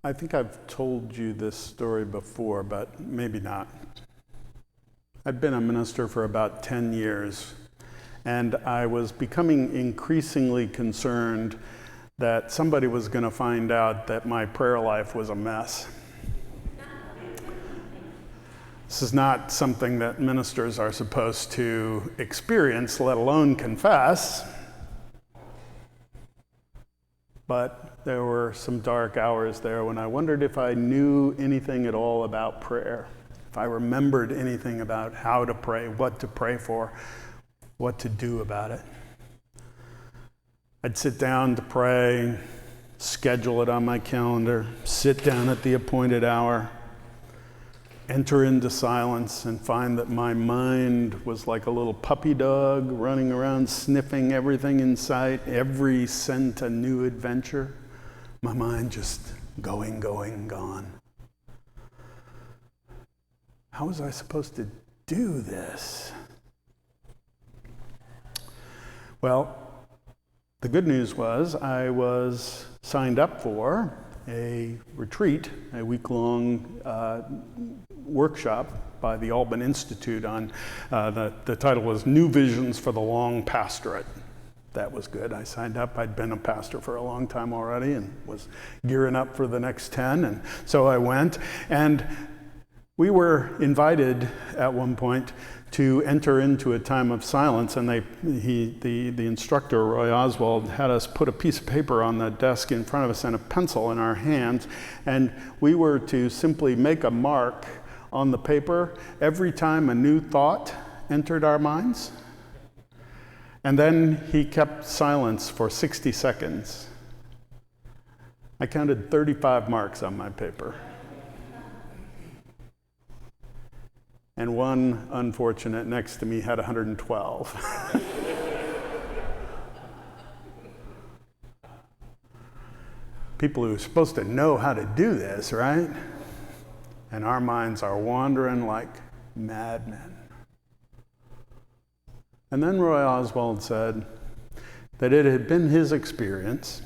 I think I've told you this story before, but maybe not. I've been a minister for about 10 years, and I was becoming increasingly concerned that somebody was going to find out that my prayer life was a mess. This is not something that ministers are supposed to experience, let alone confess. But there were some dark hours there when I wondered if I knew anything at all about prayer, if I remembered anything about how to pray, what to pray for, what to do about it. I'd sit down to pray, schedule it on my calendar, sit down at the appointed hour, enter into silence, and find that my mind was like a little puppy dog running around sniffing everything in sight, every scent a new adventure. My mind just going, gone. How was I supposed to do this? Well, the good news was I was signed up for a retreat, a week-long workshop by the Alban Institute on, the title was New Visions for the Long Pastorate. That was good. I signed up. I'd been a pastor for a long time already and was gearing up for the next 10. And so I went. And we were invited at one point to enter into a time of silence. And the instructor, Roy Oswald, had us put a piece of paper on the desk in front of us and a pencil in our hands. And we were to simply make a mark on the paper every time a new thought entered our minds. And then he kept silence for 60 seconds. I counted 35 marks on my paper. And one unfortunate next to me had 112. People who are supposed to know how to do this, right? And our minds are wandering like madmen. And then Roy Oswald said that it had been his experience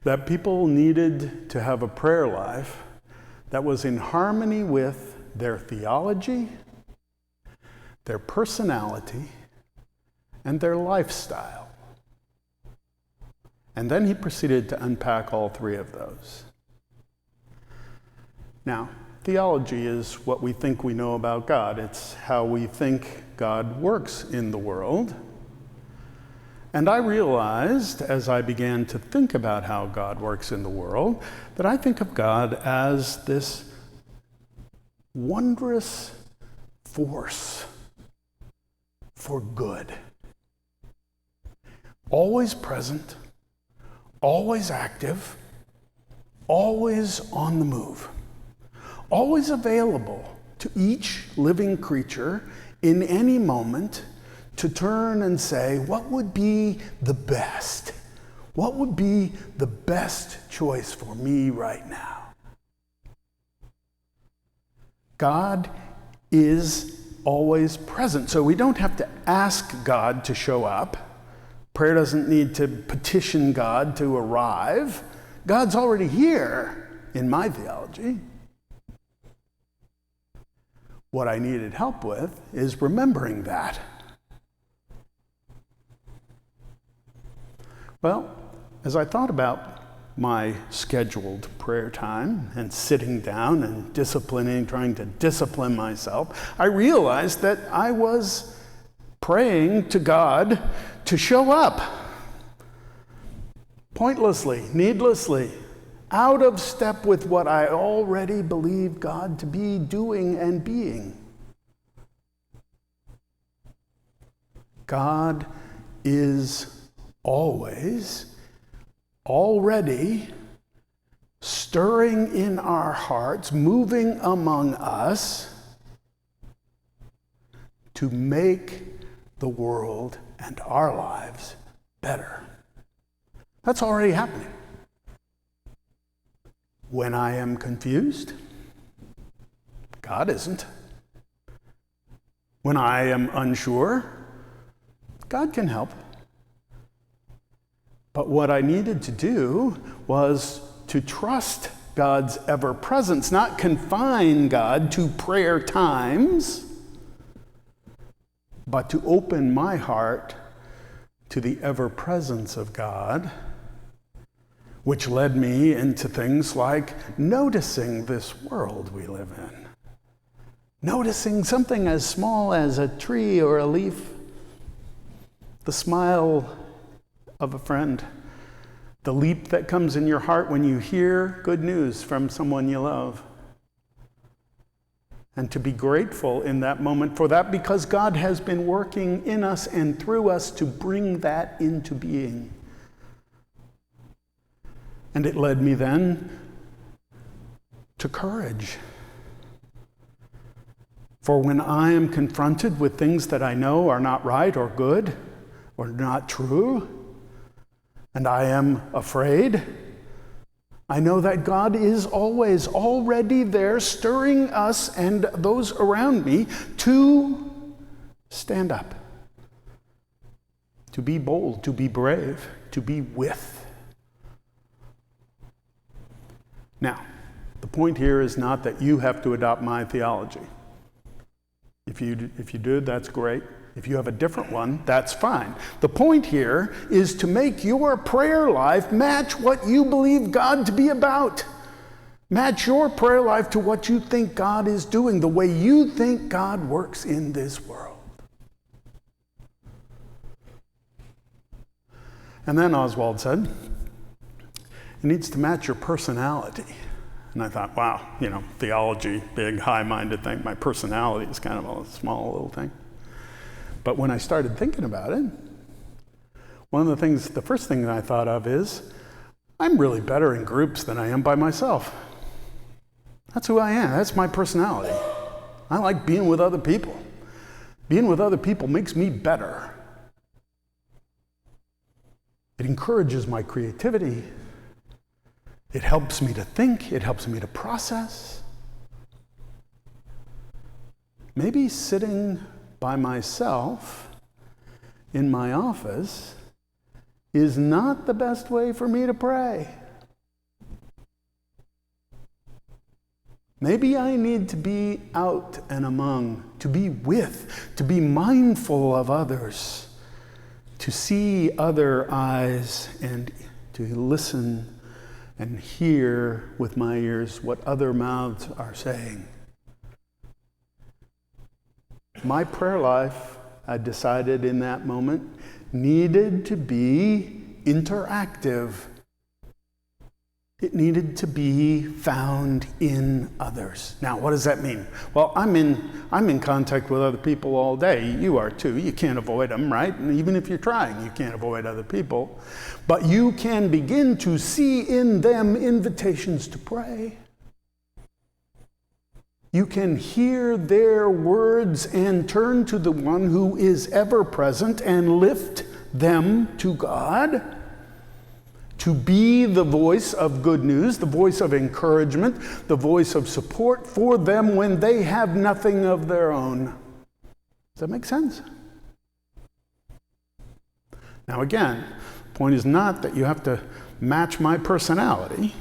that people needed to have a prayer life that was in harmony with their theology, their personality, and their lifestyle. And then he proceeded to unpack all three of those. Now, theology is what we think we know about God. It's how we think God works in the world. And I realized, as I began to think about how God works in the world, that I think of God as this wondrous force for good. Always present, always active, always on the move. Always available to each living creature in any moment to turn and say, what would be the best? What would be the best choice for me right now? God is always present, so we don't have to ask God to show up. Prayer doesn't need to petition God to arrive. God's already here in my theology. What I needed help with is remembering that. Well, as I thought about my scheduled prayer time and sitting down and trying to discipline myself, I realized that I was praying to God to show up pointlessly, needlessly, out of step with what I already believe God to be doing and being. God is always, already stirring in our hearts, moving among us to make the world and our lives better. That's already happening. When I am confused, God isn't. When I am unsure, God can help. But what I needed to do was to to trust God's ever-presence, not confine God to prayer times, but to open my heart to the ever-presence of God, which led me into things like noticing this world we live in. Noticing something as small as a tree or a leaf, the smile of a friend, the leap that comes in your heart when you hear good news from someone you love. And to be grateful in that moment for that, because God has been working in us and through us to bring that into being. And it led me then to courage. For when I am confronted with things that I know are not right or good or not true, and I am afraid, I know that God is always already there, stirring us and those around me to stand up, to be bold, to be brave, to be with. Now, the point here is not that you have to adopt my theology. If you do, that's great. If you have a different one, that's fine. The point here is to make your prayer life match what you believe God to be about. Match your prayer life to what you think God is doing, the way you think God works in this world. And then Oswald said, it needs to match your personality. And I thought, wow, theology, big, high-minded thing. My personality is kind of a small little thing. But when I started thinking about it, the first thing that I thought of is, I'm really better in groups than I am by myself. That's who I am. That's my personality. I like being with other people. Being with other people makes me better. It encourages my creativity. It helps me to think. It helps me to process. Maybe sitting by myself in my office is not the best way for me to pray. Maybe I need to be out and among, to be with, to be mindful of others, to see other eyes and to listen and hear with my ears what other mouths are saying. My prayer life, I decided in that moment, needed to be interactive. It needed to be found in others. Now, what does that mean? Well, I'm in contact with other people all day. You are too. You can't avoid them, right? And even if you're trying, you can't avoid other people. But you can begin to see in them invitations to pray. You can hear their words and turn to the one who is ever present and lift them to God, to be the voice of good news, the voice of encouragement, the voice of support for them when they have nothing of their own. Does that make sense? Now again, the point is not that you have to match my personality.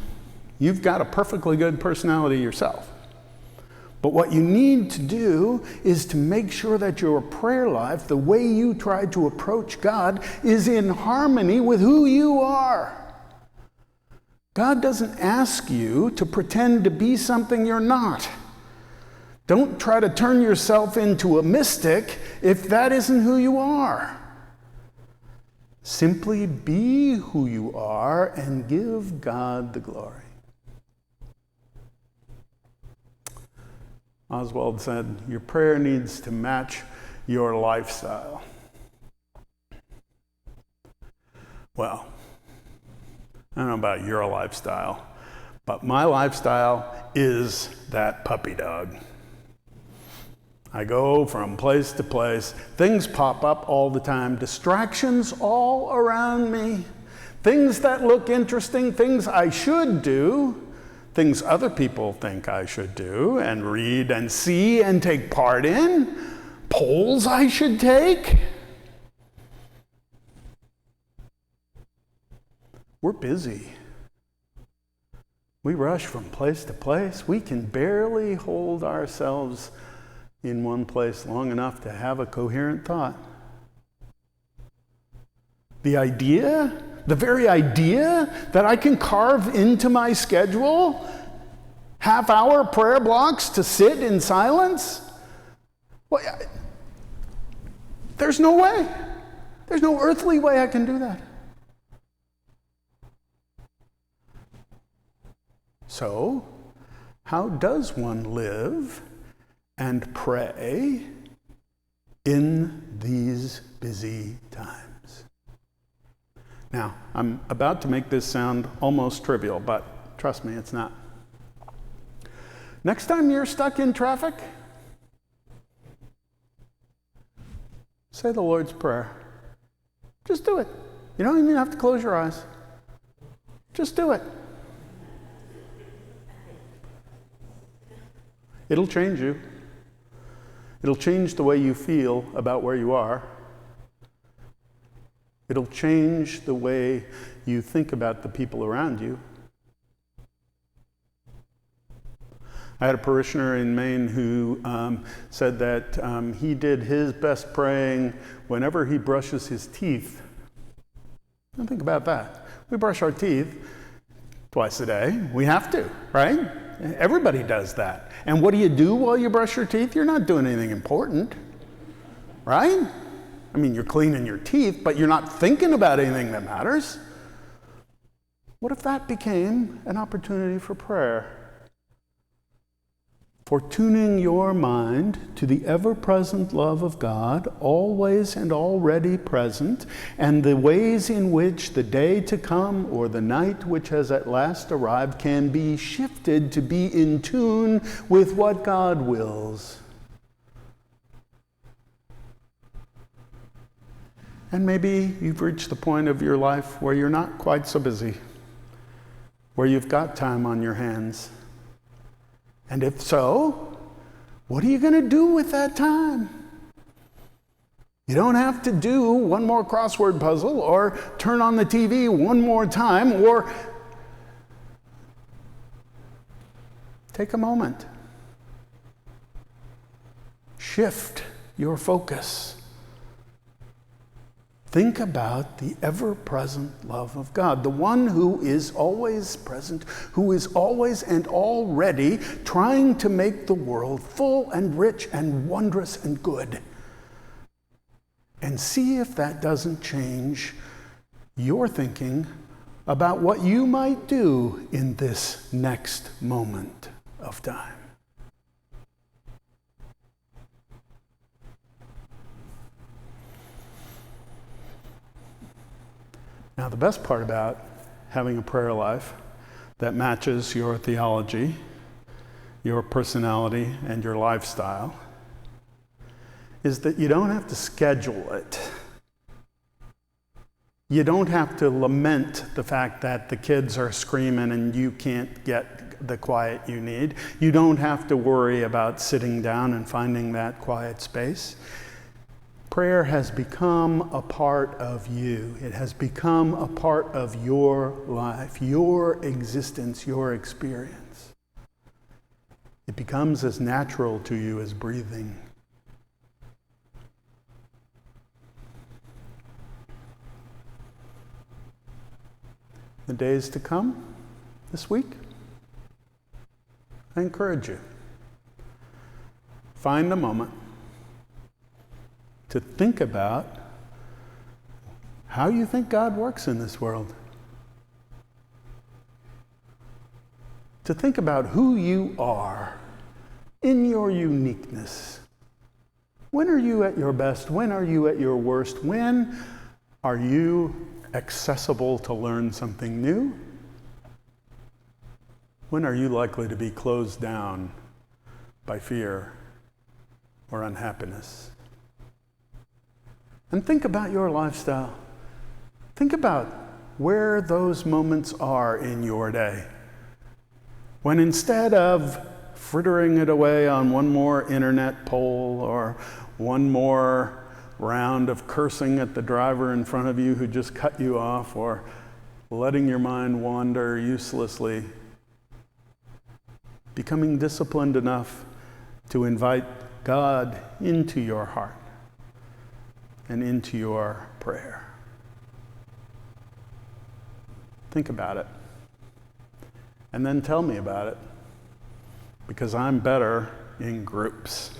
You've got a perfectly good personality yourself. But what you need to do is to make sure that your prayer life, the way you try to approach God, is in harmony with who you are. God doesn't ask you to pretend to be something you're not. Don't try to turn yourself into a mystic if that isn't who you are. Simply be who you are and give God the glory. Oswald said, your prayer needs to match your lifestyle. Well, I don't know about your lifestyle, but my lifestyle is that puppy dog. I go from place to place. Things pop up all the time. Distractions all around me. Things that look interesting, things I should do, things other people think I should do and read and see and take part in, polls I should take. We're busy. We rush from place to place. We can barely hold ourselves in one place long enough to have a coherent thought. The very idea that I can carve into my schedule half-hour prayer blocks to sit in silence, well, there's no way. There's no earthly way I can do that. So, how does one live and pray in these busy times? Now, I'm about to make this sound almost trivial, but trust me, it's not. Next time you're stuck in traffic, say the Lord's Prayer. Just do it. You don't even have to close your eyes. Just do it. It'll change you. It'll change the way you feel about where you are. It'll change the way you think about the people around you. I had a parishioner in Maine who said that he did his best praying whenever he brushes his teeth. Now think about that. We brush our teeth twice a day. We have to, right? Everybody does that. And what do you do while you brush your teeth? You're not doing anything important, right? I mean, you're cleaning your teeth, but you're not thinking about anything that matters. What if that became an opportunity for prayer? For tuning your mind to the ever-present love of God, always and already present, and the ways in which the day to come or the night which has at last arrived can be shifted to be in tune with what God wills. And maybe you've reached the point of your life where you're not quite so busy, where you've got time on your hands. And if so, what are you going to do with that time? You don't have to do one more crossword puzzle or turn on the TV one more time or take a moment. Shift your focus. Think about the ever-present love of God, the one who is always present, who is always and already trying to make the world full and rich and wondrous and good. And see if that doesn't change your thinking about what you might do in this next moment of time. Now, the best part about having a prayer life that matches your theology, your personality, and your lifestyle is that you don't have to schedule it. You don't have to lament the fact that the kids are screaming and you can't get the quiet you need. You don't have to worry about sitting down and finding that quiet space. Prayer has become a part of you. It has become a part of your life, your existence, your experience. It becomes as natural to you as breathing. The days to come, this week, I encourage you. Find a moment to think about how you think God works in this world. To think about who you are in your uniqueness. When are you at your best? When are you at your worst? When are you accessible to learn something new? When are you likely to be closed down by fear or unhappiness? And think about your lifestyle. Think about where those moments are in your day. When instead of frittering it away on one more internet poll or one more round of cursing at the driver in front of you who just cut you off or letting your mind wander uselessly, becoming disciplined enough to invite God into your heart and into your prayer. Think about it. And then tell me about it, because I'm better in groups.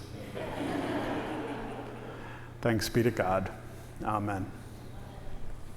Thanks be to God. Amen.